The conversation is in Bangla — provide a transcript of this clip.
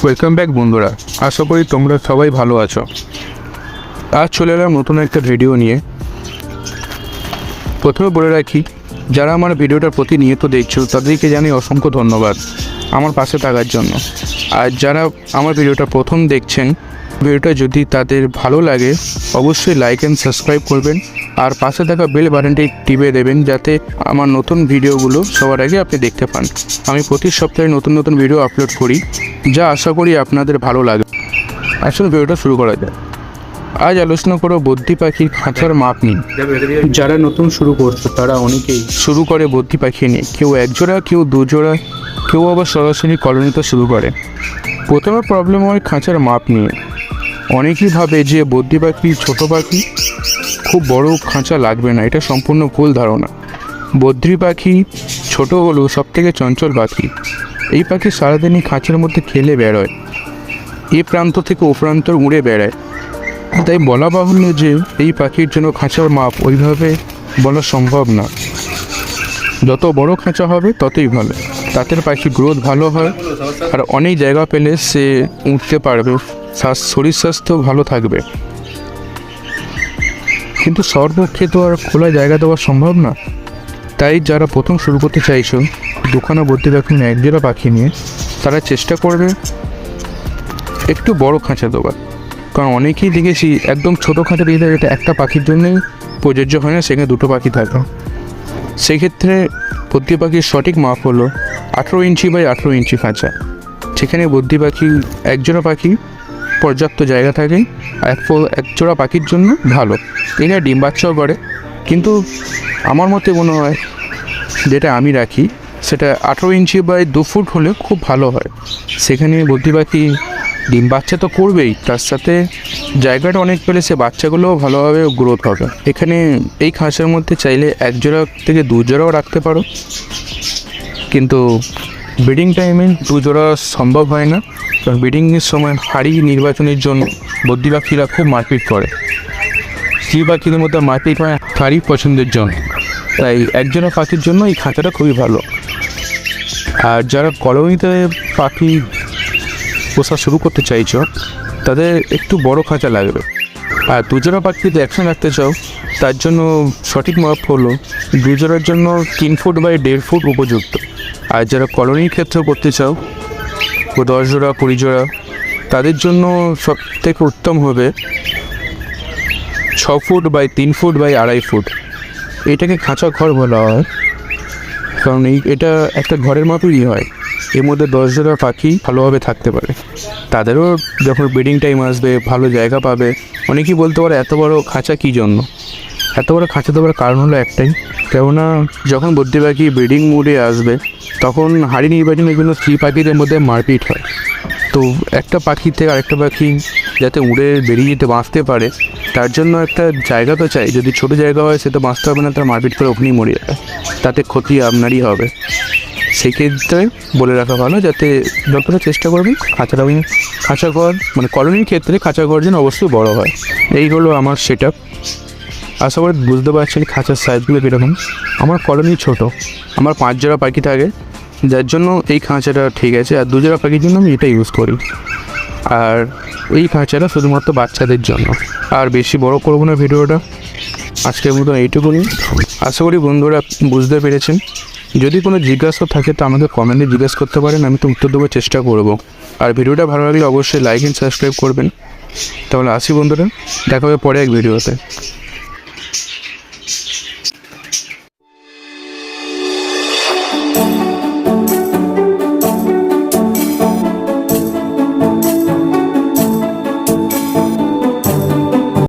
ওয়েলকাম ব্যাক বন্ধুরা, আশা করি তোমরা সবাই ভালো আছো। আজ চলে এলাম নতুন একটা ভিডিও নিয়ে। প্রথমে বলে রাখি, যারা আমার ভিডিওটা প্রতিনিয়ত দেখছো তাদেরকে জানাই অসংখ্য ধন্যবাদ আমার পাশে থাকার জন্য। আর যারা আমার ভিডিওটা প্রথম দেখছেন, ভিডিওটা যদি তাদের ভালো লাগে অবশ্যই লাইক অ্যান্ড সাবস্ক্রাইব করবেন, আর পাশে থাকা বেল বাটনটি টিপে দেবেন যাতে আমার নতুন ভিডিওগুলো সবার আগে আপনি দেখতে পান। আমি প্রতি সপ্তাহে নতুন নতুন ভিডিও আপলোড করি, যা আশা করি আপনাদের ভালো লাগে। আসলে ভিডিওটা শুরু করা যায়। আজ আলোচনা করো বদ্রি পাখির খাঁচার মাপ নিয়ে। যারা নতুন শুরু করছে তারা অনেকেই শুরু করে বদ্রি পাখি নিয়ে, কেউ একজোড়া, কেউ দুজোড়া, কেউ আবার সরাসরি কলোনিতে শুরু করে। প্রথমে প্রবলেম হয় খাঁচার মাপ নিয়ে। অনেকেই ভাবে যে বদ্রি পাখি ছোটো পাখি, খুব বড় খাঁচা লাগবে না। এটা সম্পূর্ণ ভুল ধারণা। বদ্রি পাখি ছোট হলেও সবথেকে চঞ্চল পাখি। এই পাখি সারাদিনই খাঁচার মধ্যে খেলে বেরোয়, এ প্রান্ত থেকে ও প্রান্ত উড়ে বেড়ায়। তাই বলা বাহুল্য যে এই পাখির জন্য খাঁচার মাপ ওইভাবে বলা সম্ভব না। যত বড় খাঁচা হবে ততই ভালো, তাতে পাখির গ্রোথ ভালো হয়, আর অনেক জায়গা পেলে সে উঠতে পারবে, শরীর স্বাস্থ্য ভালো থাকবে। কিন্তু সর্বপক্ষে তো আর খোলা জায়গা দেওয়া সম্ভব না। তাই যারা প্রথম শুরু করতে চাইছো দুখানা বদ্রি পাখি নিয়ে, একজোড়া পাখি নিয়ে, তারা চেষ্টা করবে একটু বড় খাঁচা দেওয়ার। কারণ অনেকেই দেখেছি একদম ছোটো খাঁচা দিয়ে থাকে, এটা একটা পাখির জন্যই প্রযোজ্য হয় না, সেখানে দুটো পাখি থাকে। সেক্ষেত্রে বদ্রি পাখির সঠিক মাপ হলো 18 ইঞ্চি বাই 18 ইঞ্চি খাঁচা। সেখানে বদ্রি পাখি একজোড়া পাখি পর্যাপ্ত জায়গা থাকে, একজোড়া পাখির জন্য ভালো। এখানে ডিম বাচ্চাও করে, কিন্তু আমার মতে মনে হয় যেটা আমি রাখি সেটা 18 ইঞ্চি বাই 2 ফুট হলে খুব ভালো হয়। সেখানে বদ্রি পাখি ডিম বাচ্চা তো করবেই, তার সাথে জায়গাটা অনেক পেলে সে বাচ্চাগুলোও ভালোভাবে গ্রোথ হবে। এখানে এই খাঁচার মধ্যে চাইলে একজোড়া থেকে দুজোড়াও রাখতে পারো, কিন্তু ব্রিডিং টাইমে দুজোড়া সম্ভব হয় না। কারণ ব্রিডিংয়ের সময় হাড়ি নির্বাচনের জন্য বদ্রি পাখিরা খুব মারপিট করে। স্ত্রী পাখিদের মধ্যে মারপিট হয় হাড়ি পছন্দের জন্য। তাই একজোড়া পাখির জন্য এই খাঁচাটা খুবই ভালো। আর যারা কলোনিতে পাখি পোষা শুরু করতে চাইছো তাদের একটু বড় খাঁচা লাগবে। আর দুজোড়া পাখি যদি একসঙ্গে রাখতে চাও তার জন্য সঠিক মাপ হলো দুজোড়ার জন্য 3 ফুট বাই 1.5 ফুট উপযুক্ত। আর যারা কলোনির ক্ষেত্রে করতে চাও 10 জোড়া 20 জোড়া, তাদের জন্য সব থেকে উত্তম হবে 6 foot by 3 foot by 2.5 foot. এটাকে খাঁচা ঘর বলা হয়, কারণ এটা একটা ঘরের মাপেরই হয়। এর মধ্যে 10 জোড়া পাখি ভালোভাবে থাকতে পারে। তাদেরও যখন ব্রিডিং টাইম আসবে ভালো জায়গা পাবে। অনেকেই বলতে পারে এত বড় খাঁচা কী জন্য? এত বড় খাঁচা দেওয়ার কারণ হলো একটাই, কেননা যখন বদ্রি পাখি ব্রিডিং মুডে আসবে তখন হাড়ি নির্বাচনের জন্য স্ত্রী পাখিদের মধ্যে মারপিট হয়। তো একটা পাখি থেকে আরেকটা পাখি যাতে উড়ে বেরিয়ে যেতে বাঁচতে পারে তার জন্য একটা জায়গা তো চাই। যদি ছোটো জায়গা হয় সে তো বাঁচতে হবে না, তার মারপিট করে ওখানেই মরে যাবে, তাতে ক্ষতি আপনারই হবে। সেক্ষেত্রে বলে রাখা ভালো যাতে যতটা চেষ্টা করবেন খাঁচা ঘর মানে কলোনির ক্ষেত্রে খাঁচা ঘর যেন অবশ্যই বড়ো হয়। এই হলো আমার সেট আপ। আশা করি বুঝতে পারছেন খাঁচার সাইজগুলো কীরকম। আমার কলোনি ছোট, আমার 5 জোড়া পাখি থাকে, যার জন্য এই খাঁচাটা ঠিক আছে। আর 2 জোড়া পাখির জন্য আমি এটা ইউজ করি। আর এই খাঁচাটা শুধুমাত্র বাচ্চাদের জন্য। আর বেশি বড় করবো না ভিডিওটা, আজকের মতো এইটুকুনি। আশা করি বন্ধুরা বুঝতে পেরেছেন। যদি কোনো জিজ্ঞাসা থাকে তো আমাকে কমেন্টে জিজ্ঞেস করতে পারেন, আমি তো উত্তর দেওয়ার চেষ্টা করব। আর ভিডিওটা ভালো লাগলে অবশ্যই লাইক অ্যান্ড সাবস্ক্রাইব করবেন। তাহলে আসি বন্ধুরা, দেখা হবে পরে এক ভিডিওতে।